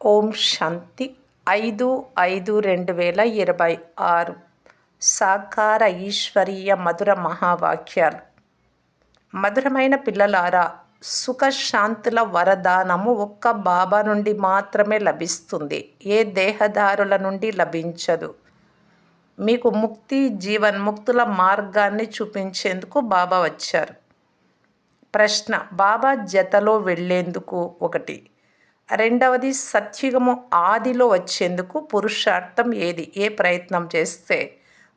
ఓం శాంతి 5/5/2026 సాకార ఈశ్వరీయ మధుర మహావాక్యాలు. మధురమైన పిల్లలారా, సుఖశాంతుల వరదానము ఒక్క బాబా నుండి మాత్రమే లభిస్తుంది. ఏ దేహదారుల నుండి లభించదు. మీకు ముక్తి జీవన్ముక్తుల మార్గాన్ని చూపించేందుకు బాబా వచ్చారు. ప్రశ్న: బాబా జతలో వెళ్లేందుకు 1. రెండవది, సత్యుగము ఆదిలో వచ్చేందుకు పురుషార్థం ఏది? ఏ ప్రయత్నం చేస్తే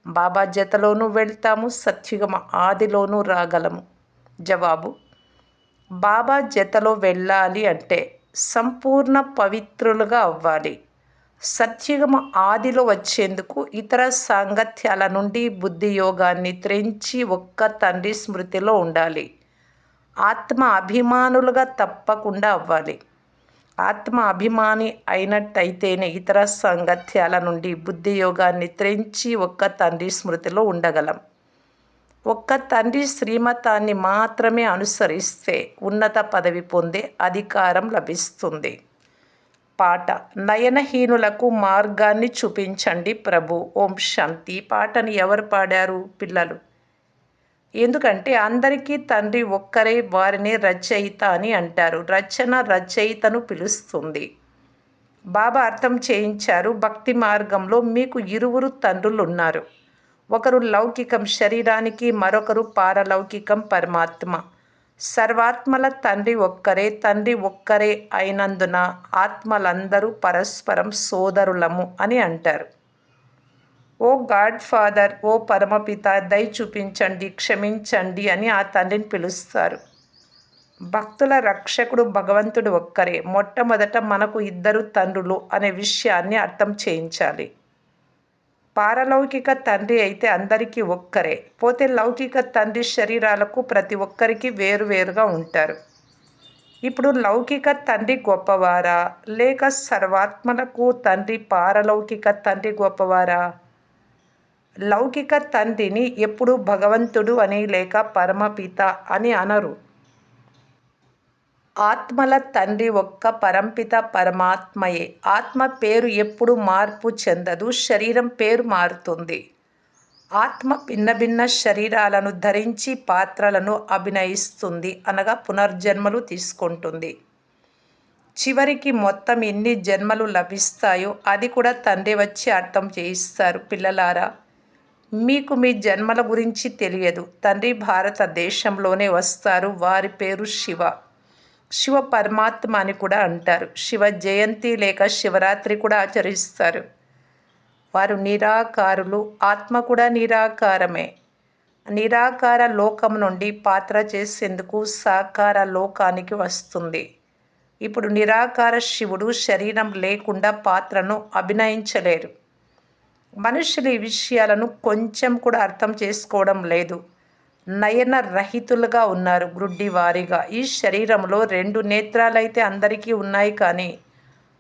బాబా జతలోనూ వెళ్తాము, సత్యుగమ ఆదిలోనూ రాగలము? జవాబు: బాబా జతలో వెళ్ళాలి అంటే సంపూర్ణ పవిత్రులుగా అవ్వాలి. సత్యుగమ ఆదిలో వచ్చేందుకు ఇతర సాంగత్యాల నుండి బుద్ధి యోగాన్ని త్రెంచి ఒక్క తండ్రి స్మృతిలో ఉండాలి. ఆత్మ అభిమానులుగా తప్పకుండా అవ్వాలి. ఆత్మ అభిమాని అయినట్టయితేనే ఇతర సాంగత్యాల నుండి బుద్ధి యోగాన్ని త్రెంచి ఒక్క తండ్రి స్మృతిలో ఉండగలం. ఒక్క తండ్రి శ్రీమతాన్ని మాత్రమే అనుసరిస్తే ఉన్నత పదవి పొందే అధికారం లభిస్తుంది. పాట: నయనహీనులకు మార్గాన్ని చూపించండి ప్రభు. ఓం శాంతి. పాటని ఎవరు పాడారు? పిల్లలు. ఎందుకంటే అందరికీ తండ్రి ఒక్కరే, వారిని రచయిత అని అంటారు. రచన రచయితను పిలుస్తుంది. బాబా అర్థం చేయించారు, భక్తి మార్గంలో మీకు ఇరువురు తండ్రులున్నారు. ఒకరు లౌకికం శరీరానికి, మరొకరు పారలౌకికం పరమాత్మ. సర్వాత్మల తండ్రి ఒక్కరే. తండ్రి ఒక్కరే అయినందున ఆత్మలందరూ పరస్పరం సోదరులము అని అంటారు. ఓ గాడ్ ఫాదర్, ఓ పరమపిత, దయ చూపించండి, క్షమించండి అని ఆ తండ్రిని పిలుస్తారు. భక్తుల రక్షకుడు భగవంతుడు ఒక్కరే. మొట్టమొదట మనకు ఇద్దరు తండ్రులు అనే విషయాన్ని అర్థం చేయించాలి. పారలౌకిక తండ్రి అయితే అందరికీ ఒక్కరే. పోతే లౌకిక తండ్రి శరీరాలకు ప్రతి ఒక్కరికి వేరువేరుగా ఉంటారు. ఇప్పుడు లౌకిక తండ్రి గొప్పవారా, లేక సర్వాత్మలకు తండ్రి పారలౌకిక తండ్రి గొప్పవారా? లౌకిక తండ్రిని ఎప్పుడు భగవంతుడు అని లేక పరమపిత అని అనరు. ఆత్మల తండ్రి ఒక్క పరంపిత పరమాత్మయే. ఆత్మ పేరు ఎప్పుడు మార్పు చెందదు, శరీరం పేరు మారుతుంది. ఆత్మ భిన్న భిన్న శరీరాలను ధరించి పాత్రలను అభినయిస్తుంది, అనగా పునర్జన్మలు తీసుకుంటుంది. చివరికి మొత్తం ఎన్ని జన్మలు లభిస్తాయో అది కూడా తండ్రి వచ్చి అర్థం చేయిస్తారు. పిల్లలారా, మీకు మీ జన్మల గురించి తెలియదు. తండ్రి భారతదేశంలోనే వస్తారు. వారి పేరు శివ. శివ పరమాత్మ అని కూడా అంటారు. శివ జయంతి లేక శివరాత్రి కూడా ఆచరిస్తారు. వారు నిరాకారులు. ఆత్మ కూడా నిరాకారమే. నిరాకార లోకం నుండి పాత్ర చేసేందుకు సాకార లోకానికి వస్తుంది. ఇప్పుడు నిరాకార శివుడు శరీరం లేకుండా పాత్రను అభినయించలేరు. మనుషులు ఈ విషయాలను కొంచెం కూడా అర్థం చేసుకోవడం లేదు. నయన రహితులుగా ఉన్నారు, గ్రుడ్డివారిగా. ఈ శరీరంలో 2 నేత్రాలైతే అందరికీ ఉన్నాయి, కానీ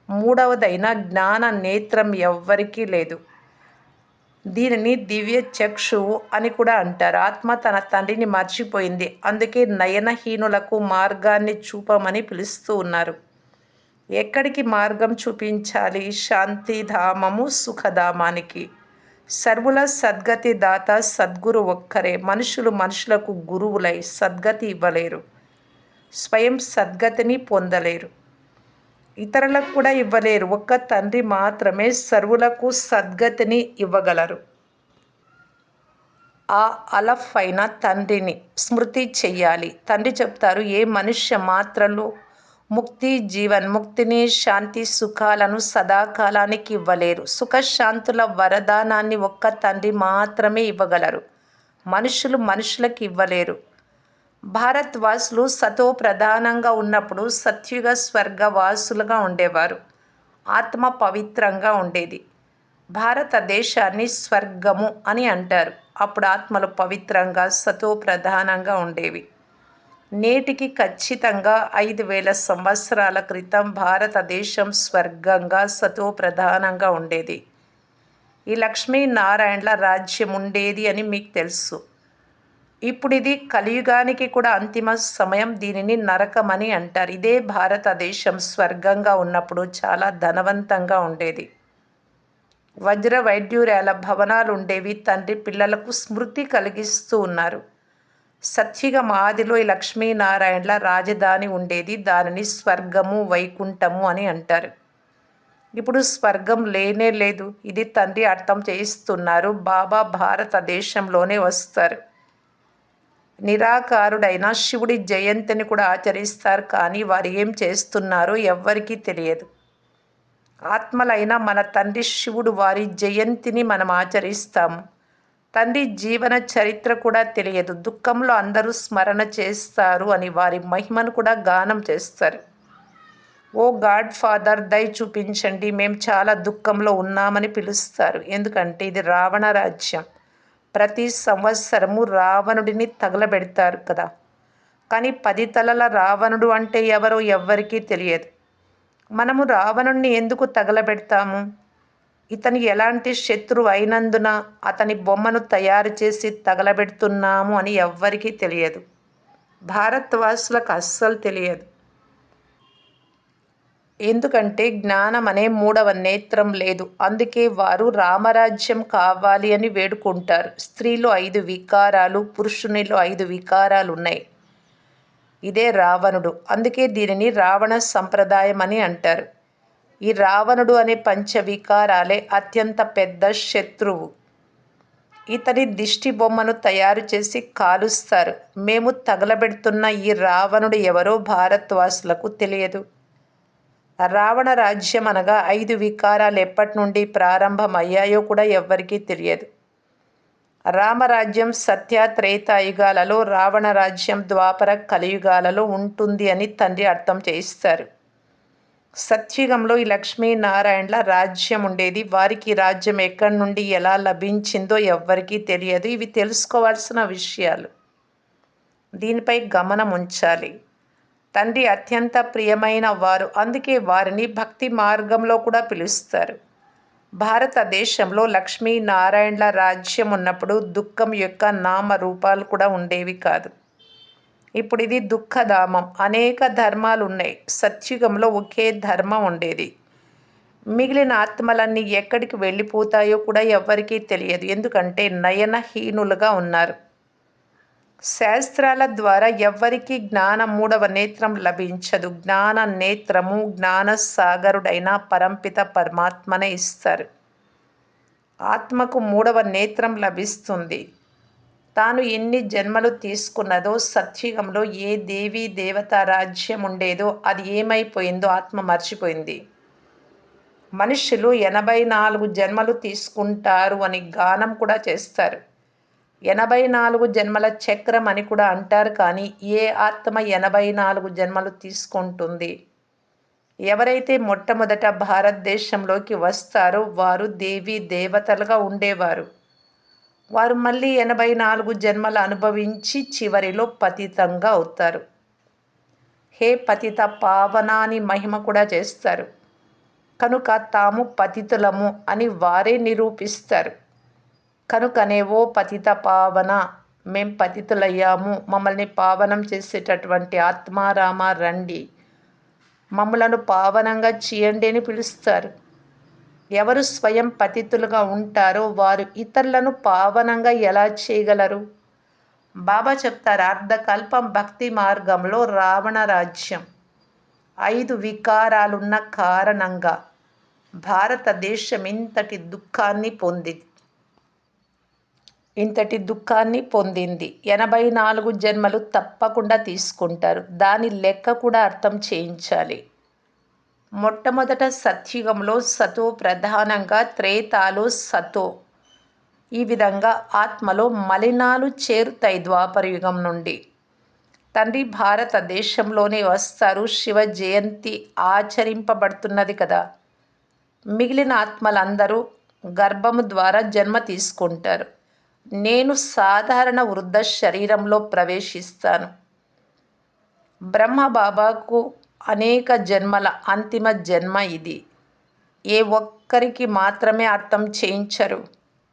మూడవదైన జ్ఞాన నేత్రం ఎవ్వరికీ లేదు. దీనిని దివ్య చక్షువు అని కూడా అంటారు. ఆత్మ తన తండ్రిని మర్చిపోయింది. అందుకే నయనహీనులకు మార్గాన్ని చూపమని పిలుస్తూ ఉన్నారు. ఎక్కడికి మార్గం చూపించాలి? శాంతిధామము, సుఖధామానికి. సర్వుల సద్గతి దాత సద్గురు ఒక్కరే. మనుషులు మనుషులకు గురువులై సద్గతి ఇవ్వలేరు, స్వయం సద్గతిని పొందలేరు, ఇతరులకు కూడా ఇవ్వలేరు. ఒక్క తండ్రి మాత్రమే సర్వులకు సద్గతిని ఇవ్వగలరు. ఆ అలఫ్ అయిన తండ్రిని స్మృతి చెయ్యాలి. తండ్రి చెప్తారు, ఏ మనుష్య మాత్రలు ముక్తి జీవన్ముక్తిని, శాంతి సుఖాలను సదాకాలానికి ఇవ్వలేరు. సుఖశాంతుల వరదానాన్ని ఒక్క తండ్రి మాత్రమే ఇవ్వగలరు. మనుషులు మనుషులకు ఇవ్వలేరు. భారత్ వాసులు సతో ప్రధానంగా ఉన్నప్పుడు సత్యుగ స్వర్గవాసులుగా ఉండేవారు. ఆత్మ పవిత్రంగా ఉండేది. భారతదేశాన్ని స్వర్గము అని అంటారు. అప్పుడు ఆత్మలు పవిత్రంగా సతో ప్రధానంగా ఉండేవి. నేటికి ఖచ్చితంగా 5000 సంవత్సరాల క్రితం భారతదేశం స్వర్గంగా సతో ప్రధానంగా ఉండేది. ఈ లక్ష్మీనారాయణల రాజ్యం ఉండేది అని మీకు తెలుసు. ఇప్పుడిది కలియుగానికి కూడా అంతిమ సమయం. దీనిని నరకమని అంటారు. ఇదే భారతదేశం స్వర్గంగా ఉన్నప్పుడు చాలా ధనవంతంగా ఉండేది. వజ్ర వైడ్యూర్యాల భవనాలుండేవి. తండ్రి పిల్లలకు స్మృతి కలిగిస్తూ ఉన్నారు. సత్యుగం ఆదిలో ఈ లక్ష్మీనారాయణల రాజధాని ఉండేది. దానిని స్వర్గము వైకుంఠము అని అంటారు. ఇప్పుడు స్వర్గం లేనే లేదు. ఇది తండ్రి అర్థం చేయిస్తున్నారు. బాబా భారతదేశంలోనే వస్తారు. నిరాకారుడైన శివుడి జయంతిని కూడా ఆచరిస్తారు. కానీ వారు ఏం చేస్తున్నారో ఎవ్వరికీ తెలియదు. ఆత్మలైన మన తండ్రి శివుడు వారి జయంతిని మనం ఆచరిస్తాము. తండ్రి జీవన చరిత్ర కూడా తెలియదు. దుఃఖంలో అందరూ స్మరణ చేస్తారు అని వారి మహిమను కూడా గానం చేస్తారు. ఓ గాడ్ ఫాదర్ దయ చూపించండి, మేము చాలా దుఃఖంలో ఉన్నామని పిలుస్తారు. ఎందుకంటే ఇది రావణ రాజ్యం. ప్రతి సంవత్సరము రావణుడిని తగలబెడతారు కదా. కానీ 10 తలల రావణుడు అంటే ఎవరో ఎవ్వరికీ తెలియదు. మనము రావణుణ్ణి ఎందుకు తగలబెడతాము? ఇతని ఎలాంటి శత్రువు అయినందున అతని బొమ్మను తయారు చేసి తగలబెడుతున్నాము అని ఎవ్వరికీ తెలియదు. భారతవాసులకు అస్సలు తెలియదు. ఎందుకంటే జ్ఞానం అనే మూడవ నేత్రం లేదు. అందుకే వారు రామరాజ్యం కావాలి అని వేడుకుంటారు. స్త్రీలో 5 వికారాలు, పురుషునిలో 5 వికారాలు ఉన్నాయి. ఇదే రావణుడు. అందుకే దీనిని రావణ సంప్రదాయం అని అంటారు. ఈ రావణుడు అనే పంచవికారాలే అత్యంత పెద్ద శత్రువు. ఇతని దిష్టి బొమ్మను తయారు చేసి కాలుస్తారు. మేము తగలబెడుతున్న ఈ రావణుడు ఎవరో భారతవాసులకు తెలియదు. రావణ రాజ్యం అనగా 5 వికారాలు ఎప్పటి నుండి ప్రారంభమయ్యాయో కూడా ఎవ్వరికీ తెలియదు. రామరాజ్యం సత్య త్రేతాయుగాలలో, రావణ రాజ్యం ద్వాపర కలియుగాలలో ఉంటుంది అని తండ్రి అర్థం చేయిస్తారు. సత్యుగంలో ఈ లక్ష్మీనారాయణల రాజ్యం ఉండేది. వారికి రాజ్యం ఎక్కడి నుండి ఎలా లభించిందో ఎవ్వరికీ తెలియదు. ఇవి తెలుసుకోవాల్సిన విషయాలు. దీనిపై గమనం ఉంచాలి. తండ్రి అత్యంత ప్రియమైన వారు. అందుకే వారిని భక్తి మార్గంలో కూడా పిలుస్తారు. భారతదేశంలో లక్ష్మీనారాయణల రాజ్యం ఉన్నప్పుడు దుఃఖం యొక్క నామరూపాలు కూడా ఉండేవి కాదు. ఇప్పుడు ఇది దుఃఖధామం. అనేక ధర్మాలు ఉన్నాయి. సత్యుగంలో ఒకే ధర్మం ఉండేది. మిగిలిన ఆత్మలన్నీ ఎక్కడికి వెళ్ళిపోతాయో కూడా ఎవ్వరికీ తెలియదు. ఎందుకంటే నయనహీనులుగా ఉన్నారు. శాస్త్రాల ద్వారా ఎవ్వరికీ జ్ఞాన మూడవ నేత్రం లభించదు. జ్ఞాన నేత్రము జ్ఞాన సాగరుడైన పరంపిత పరమాత్మనే ఇస్తారు. ఆత్మకు మూడవ నేత్రం లభిస్తుంది. తాను ఎన్ని జన్మలు తీసుకున్నదో, సత్యుగంలో ఏ దేవీ దేవత రాజ్యం ఉండేదో అది ఏమైపోయిందో ఆత్మ మర్చిపోయింది. మనుష్యులు 84 జన్మలు తీసుకుంటారు అని గానం కూడా చేస్తారు. 84 జన్మల చక్రం అని కూడా అంటారు. కానీ ఏ ఆత్మ 84 జన్మలు తీసుకుంటుంది? ఎవరైతే మొట్టమొదట భారతదేశంలోకి వస్తారో వారు దేవీ దేవతలుగా ఉండేవారు. వారు మళ్ళీ 84 జన్మలు అనుభవించి చివరిలో పతితంగా అవుతారు. హే పతిత పావన అని మహిమ కూడా చేస్తారు. కనుక తాము పతితులము అని వారే నిరూపిస్తారు. కనుకనే ఓ పతిత పావన, మేం పతితులయ్యాము, మమ్మల్ని పావనం చేసేటటువంటి ఆత్మారామ రండి, మమ్మలను పావనంగా చేయండి అని పిలుస్తారు. ఎవరు స్వయం పతితులుగా ఉంటారో వారు ఇతరులను పావనంగా ఎలా చేయగలరు? బాబా చెప్తారు, అర్ధకల్పం భక్తి మార్గంలో రావణ రాజ్యం 5 వికారాలున్న కారణంగా భారతదేశం ఇంతటి దుఃఖాన్ని పొందింది. 84 జన్మలు తప్పకుండా తీసుకుంటారు. దాని లెక్క కూడా అర్థం చేయించాలి. మొట్టమొదట సత్యుగంలో సతో ప్రధానంగా, త్రేతాలో సతో. ఈ విధంగా ఆత్మలో మలినాలు చేరుతాయి. ద్వాపరయుగం నుండి తండ్రి భారతదేశంలోనే వస్తారు. శివ జయంతి ఆచరింపబడుతున్నది కదా. మిగిలిన ఆత్మలందరూ గర్భము ద్వారా జన్మ తీసుకుంటారు. నేను సాధారణ వృద్ధ శరీరంలో ప్రవేశిస్తాను. బ్రహ్మబాబాకు అనేక జన్మల అంతిమ జన్మ ఇది. ఏ ఒక్కరికి మాత్రమే అర్థం చేయించరు.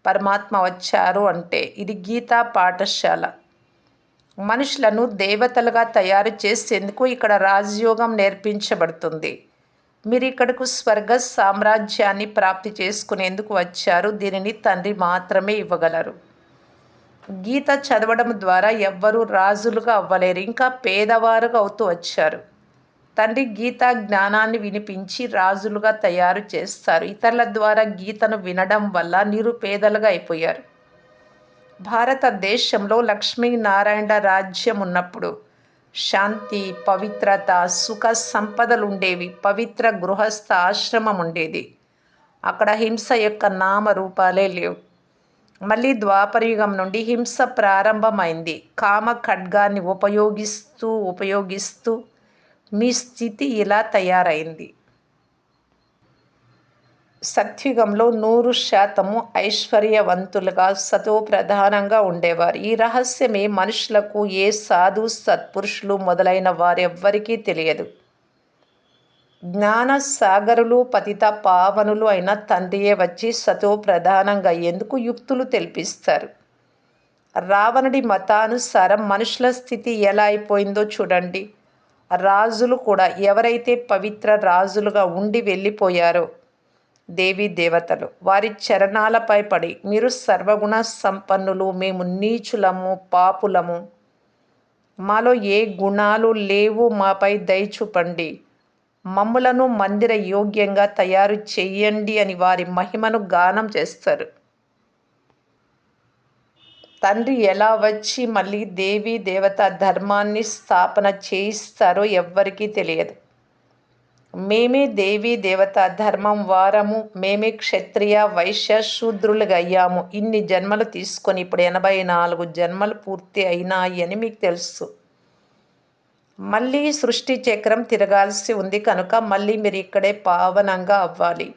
పరమాత్మ వచ్చారు అంటే ఇది గీతా పాఠశాల. మనుషులను దేవతలుగా తయారు చేసేందుకు ఇక్కడ రాజయోగం నేర్పించబడుతుంది. మీరు ఇక్కడకు స్వర్గ సామ్రాజ్యాన్ని ప్రాప్తి చేసుకునేందుకు వచ్చారు. దీనిని తండ్రి మాత్రమే ఇవ్వగలరు. గీత చదవడం ద్వారా ఎవ్వరూ రాజులుగా అవ్వలేరు, ఇంకా పేదవారుగా అవుతూ వచ్చారు. తండ్రి గీతా జ్ఞానాన్ని వినిపించి రాజులుగా తయారు చేస్తారు. ఇతరుల ద్వారా గీతను వినడం వల్ల నిరుపేదలుగా అయిపోయారు. భారతదేశంలో లక్ష్మీనారాయణ రాజ్యం ఉన్నప్పుడు శాంతి, పవిత్రత, సుఖ సంపదలు ఉండేవి. పవిత్ర గృహస్థ ఆశ్రమం ఉండేది. అక్కడ హింస యొక్క నామరూపాలే లేవు. మళ్ళీ ద్వాపరయుగం నుండి హింస ప్రారంభమైంది. కామ ఖడ్గాన్ని ఉపయోగిస్తూ మీ స్థితి ఇలా తయారైంది. సత్యుగంలో 100% ఐశ్వర్యవంతులుగా సతోప్రధానంగా ఉండేవారు. ఈ రహస్యమే మనుషులకు, ఏ సాధు సత్పురుషులు మొదలైన వారెవ్వరికీ తెలియదు. జ్ఞాన సాగరులు, పతిత పావనులు అయిన తండ్రియే వచ్చి సతోప్రధానంగా అయ్యేందుకు యుక్తులు తెలిపిస్తారు. రావణుడి మతానుసారం మనుషుల స్థితి ఎలా అయిపోయిందో చూడండి. రాజులు కూడా ఎవరైతే పవిత్ర రాజులుగా ఉండి వెళ్ళిపోయారో దేవీ దేవతలు వారి చరణాలపై పడి, మీరు సర్వగుణ సంపన్నులు, మేము నీచులము, పాపులము, మాలో ఏ గుణాలు లేవు, మాపై దయ చూపండి, మమ్ములను మందిర యోగ్యంగా తయారు చెయ్యండి అని వారి మహిమను గానం చేస్తారు. తండ్రి ఎలా వచ్చి మళ్ళీ దేవీ దేవత ధర్మాన్ని స్థాపన చేయిస్తారో ఎవ్వరికీ తెలియదు. మేమే దేవీ దేవత ధర్మం వారము, మేమే క్షత్రియ వైశ్య శూద్రులుగా అయ్యాము. ఇన్ని జన్మలు తీసుకొని ఇప్పుడు 84 జన్మలు పూర్తి అయినాయి అని మీకు తెలుసు. మళ్ళీ సృష్టి చక్రం తిరగాల్సి ఉంది కనుక మళ్ళీ మీరు ఇక్కడే పావనంగా అవ్వాలి.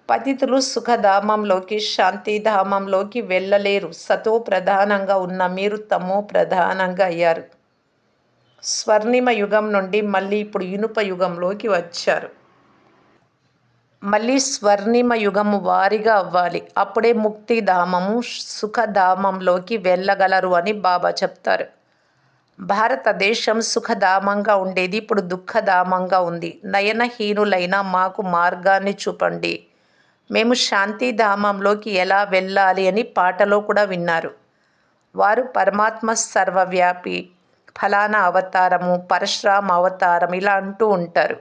పతితులు సుఖధామంలోకి, శాంతిధామంలోకి వెళ్ళలేరు. సతో ప్రధానంగా ఉన్న మీరు తమో ప్రధానంగా అయ్యారు. స్వర్ణిమ యుగం నుండి మళ్ళీ ఇప్పుడు ఇనుప యుగంలోకి వచ్చారు. మళ్ళీ స్వర్ణిమ యుగము వారిగా అవ్వాలి. అప్పుడే ముక్తిధామము, సుఖధామంలోకి వెళ్ళగలరు అని బాబా చెప్తారు. భారతదేశం సుఖధామంగా ఉండేది, ఇప్పుడు దుఃఖధామంగా ఉంది. నయనహీనులైన మాకు మార్గాన్ని చూపండి, మేము శాంతిధామంలోకి ఎలా వెళ్ళాలి అని పాటలో కూడా విన్నారు. వారు పరమాత్మ సర్వవ్యాపి, ఫలానా అవతారము, పరశురామ అవతారం ఇలా అంటూ ఉంటారు.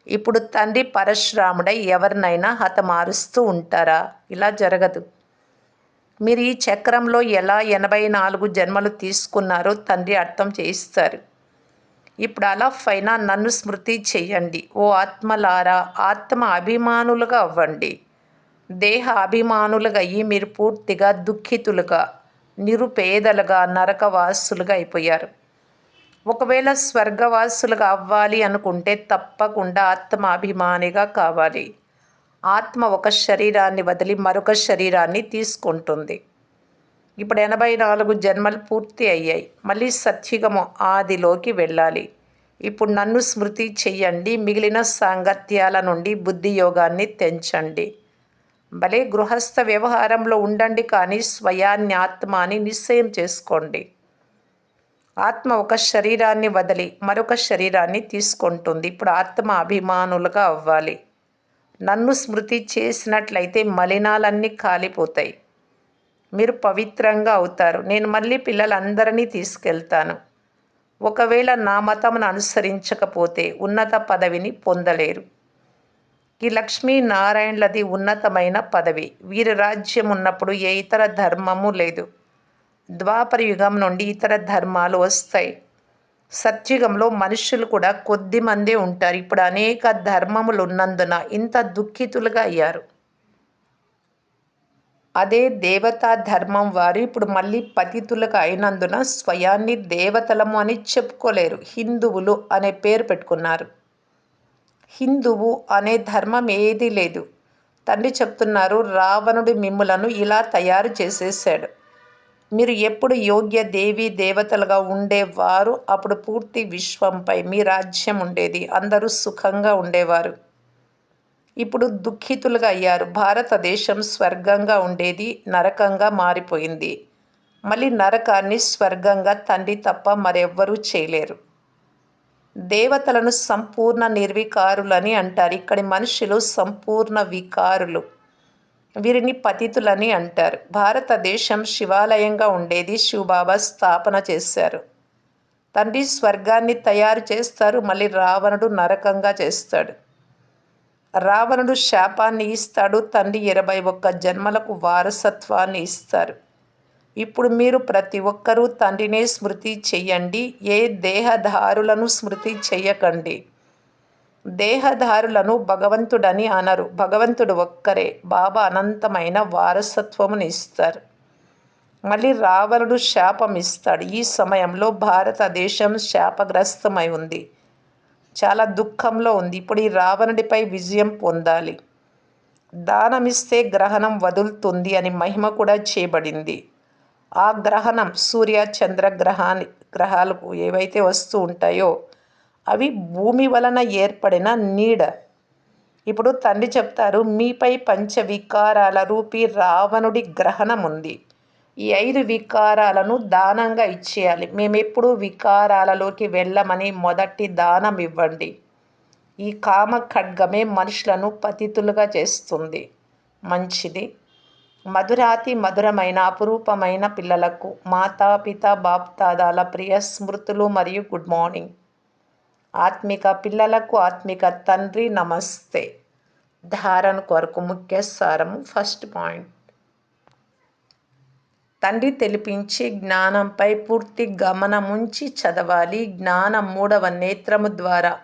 ఇప్పుడు తండ్రి పరశురాముడై ఎవరినైనా హతమారుస్తూ ఉంటారా? ఇలా జరగదు. మీరు ఈ చక్రంలో ఎలా 84 జన్మలు తీసుకున్నారో తండ్రి అర్థం చేయిస్తారు. ఇప్పుడు అలఫైనా నన్ను స్మృతి చెయ్యండి. ఓ ఆత్మలారా, ఆత్మ అభిమానులుగా అవ్వండి. దేహ అభిమానులుగా అయ్యి మీరు పూర్తిగా దుఃఖితులుగా, నిరుపేదలుగా, నరకవాసులుగా అయిపోయారు. ఒకవేళ స్వర్గవాసులుగా అవ్వాలి అనుకుంటే తప్పకుండా ఆత్మాభిమానిగా కావాలి. ఆత్మ ఒక శరీరాన్ని వదిలి మరొక శరీరాన్ని తీసుకుంటుంది. ఇప్పుడు 84 జన్మలు పూర్తి అయ్యాయి. మళ్ళీ సత్యుగము ఆదిలోకి వెళ్ళాలి. ఇప్పుడు నన్ను స్మృతి చెయ్యండి. మిగిలిన సాంగత్యాల నుండి బుద్ధి యోగాన్ని తెంచండి. భలే గృహస్థ వ్యవహారంలో ఉండండి, కానీ స్వయాన్ని ఆత్మ అని నిశ్చయం చేసుకోండి. ఆత్మ ఒక శరీరాన్ని వదిలి మరొక శరీరాన్ని తీసుకుంటుంది. ఇప్పుడు ఆత్మ అభిమానులుగా అవ్వాలి. నన్ను స్మృతి చేసినట్లయితే మలినాలన్నీ కాలిపోతాయి. మీరు పవిత్రంగా అవుతారు. నేను మళ్ళీ పిల్లలందరినీ తీసుకెళ్తాను. ఒకవేళ నా మతమును అనుసరించకపోతే ఉన్నత పదవిని పొందలేరు. ఈ లక్ష్మీనారాయణలది ఉన్నతమైన పదవి. వీరి రాజ్యం ఉన్నప్పుడు ఏ ఇతర ధర్మము లేదు. ద్వాపర యుగం నుండి ఇతర ధర్మాలు వస్తాయి. సత్యుగంలో మనుషులు కూడా కొద్ది మందే ఉంటారు. ఇప్పుడు అనేక ధర్మములు ఉన్నందున ఇంత దుఃఖితులుగా అయ్యారు. అదే దేవతా ధర్మం వారు ఇప్పుడు మళ్ళీ పతితులుగా అయినందున స్వయాన్ని దేవతలము అని చెప్పుకోలేరు. హిందువులు అనే పేరు పెట్టుకున్నారు. హిందువు అనే ధర్మం ఏదీ లేదు. తండ్రి చెప్తున్నారు, రావణుడు మిమ్ములను ఇలా తయారు చేసేసాడు. మీరు ఎప్పుడు యోగ్య దేవీ దేవతలుగా ఉండేవారు, అప్పుడు పూర్తి విశ్వంపై మీ రాజ్యం ఉండేది. అందరూ సుఖంగా ఉండేవారు. ఇప్పుడు దుఃఖితులుగా అయ్యారు. భారతదేశం స్వర్గంగా ఉండేది నరకంగా మారిపోయింది. మళ్ళీ నరకాన్ని స్వర్గంగా తండ్రి తప్ప మరెవ్వరూ చేయలేరు. దేవతలను సంపూర్ణ నిర్వికారులని అంటారు. ఇక్కడి మనుషులు సంపూర్ణ వికారులు. వీరిని పతితులని అంటారు. భారతదేశం శివాలయంగా ఉండేది. శివబాబా స్థాపన చేశారు. తండ్రి స్వర్గాన్ని తయారు చేస్తారు. మళ్ళీ రావణుడు నరకంగా చేస్తాడు. రావణుడు శాపాన్ని ఇస్తాడు. తండ్రి 21 జన్మలకు వారసత్వాన్ని ఇస్తారు. ఇప్పుడు మీరు ప్రతి ఒక్కరూ తండ్రినే స్మృతి చెయ్యండి. ఏ దేహధారులను స్మృతి చెయ్యకండి. దేహధారులను భగవంతుడని అనరు. భగవంతుడు ఒక్కరే. బాబా అనంతమైన వారసత్వమును ఇస్తారు. మళ్ళీ రావణుడు శాపం ఇస్తాడు. ఈ సమయంలో భారతదేశం శాపగ్రస్తమై ఉంది. చాలా దుఃఖంలో ఉంది. ఇప్పుడు ఈ రావణుడిపై విజయం పొందాలి. దానమిస్తే గ్రహణం వదులుతుంది అని మహిమ కూడా చేయబడింది. ఆ గ్రహణం సూర్య చంద్ర గ్రహాలకు ఏవైతే వస్తూ ఉంటాయో అవి భూమి వలన ఏర్పడిన నీడ. ఇప్పుడు తండ్రి చెప్తారు, మీపై పంచవికారాల రూపీ రావణుడి గ్రహణం ఉంది. ఈ 5 వికారాలను దానంగా ఇచ్చేయాలి. మేమెప్పుడు వికారాలలోకి వెళ్ళమని మొదటి దానం ఇవ్వండి. ఈ కామ ఖడ్గమే మనుషులను పతితులుగా చేస్తుంది. మంచిది. మధురాతి మధురమైన అపురూపమైన పిల్లలకు మాతాపిత బాప్దాదాల ప్రియ స్మృతులు మరియు గుడ్ మార్నింగ్. ఆత్మిక పిల్లలకు ఆత్మిక తండ్రి నమస్తే. ధారణ కొరకు ముఖ్య సారము. ఫస్ట్ పాయింట్, తండ్రి తెలిపించే జ్ఞానంపై పూర్తి గమనముంచి చదవాలి. జ్ఞానం 3వ నేత్రము ద్వారా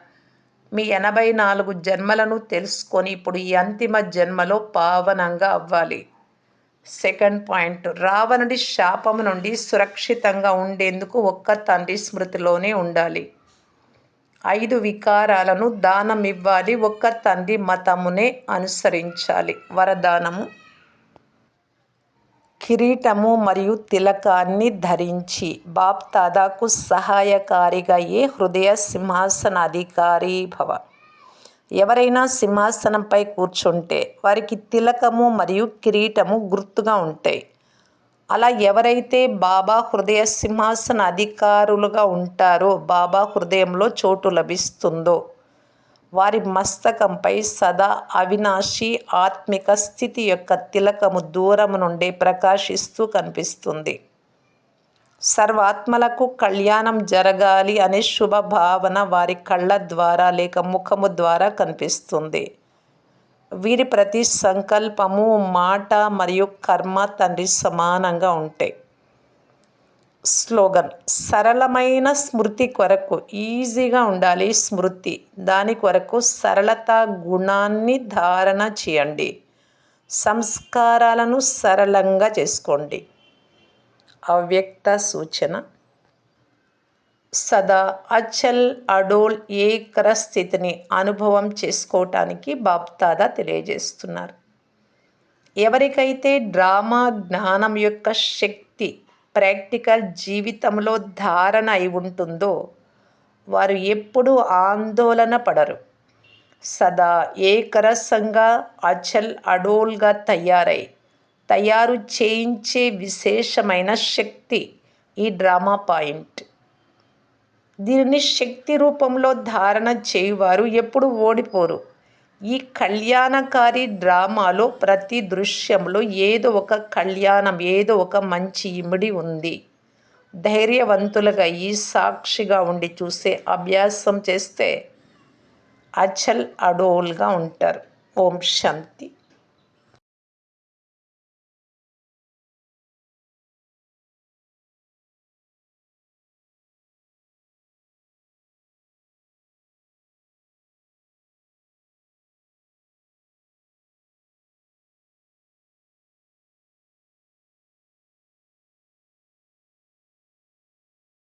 మీ 84 జన్మలను తెలుసుకొని ఇప్పుడు ఈ అంతిమ జన్మలో పావనంగా అవ్వాలి. సెకండ్ పాయింట్, రావణుడి శాపము నుండి సురక్షితంగా ఉండేందుకు ఒక్క తండ్రి స్మృతిలోనే ఉండాలి. 5 వికారాలను దానం ఇవ్వాలి. ఒక్క తండ్రి మతమునే అనుసరించాలి. వరదానము, కిరీటము మరియు తిలకాన్ని ధరించి బాప్దాదాకు సహాయకారిగా హృదయ సింహాసనాధికారి భవ. ఎవరైనా సింహాసనంపై కూర్చుంటే వారికి తిలకము మరియు కిరీటము గుర్తుగా ఉంటాయి. అలా ఎవరైతే బాబా హృదయ సింహాసన అధికారులుగా ఉంటారో, బాబా హృదయంలో చోటు లభిస్తుందో, వారి మస్తకంపై సదా అవినాశి ఆత్మిక స్థితి యొక్క తిలకము దూరము నుండే ప్రకాశిస్తూ కనిపిస్తుంది. సర్వాత్మలకు కళ్యాణం జరగాలి అనే శుభ భావన వారి కళ్ళ ద్వారా లేక ముఖము ద్వారా కనిపిస్తుంది. వీరి ప్రతి సంకల్పము, మాట మరియు కర్మ తండ్రి సమానంగా ఉంటాయి. స్లోగన్, సరళమైన స్మృతి కొరకు ఈజీగా ఉండాలి స్మృతి. దాని కొరకు సరళత గుణాన్ని ధారణ చేయండి. సంస్కారాలను సరళంగా చేసుకోండి. అవ్యక్త సూచన, సదా అచల్ అడోల్ ఏకర స్థితిని అనుభవం చేసుకోవటానికి బాప్దాదా తెలియజేస్తున్నారు. ఎవరికైతే డ్రామా జ్ఞానం యొక్క శక్తి ప్రాక్టికల్ జీవితంలో ధారణ అయి ఉంటుందో వారు ఎప్పుడూ ఆందోళన పడరు. సదా ఏకరసంగా అచల్ అడోల్గా తయారు చేయించే విశేషమైన శక్తి ఈ డ్రామా పాయింట్. దీనిని శక్తి రూపంలో ధారణ చేయువారు ఎప్పుడు ఓడిపోరు. ఈ కళ్యాణకారి డ్రామాలో ప్రతి దృశ్యంలో ఏదో ఒక కళ్యాణం, ఏదో ఒక మంచి ఇమిడి ఉంది. ధైర్యవంతులుగా ఈ సాక్షిగా ఉండి చూసే అభ్యాసం చేస్తే అచల్ అడోల్గా ఉంటారు. ఓం శాంతి.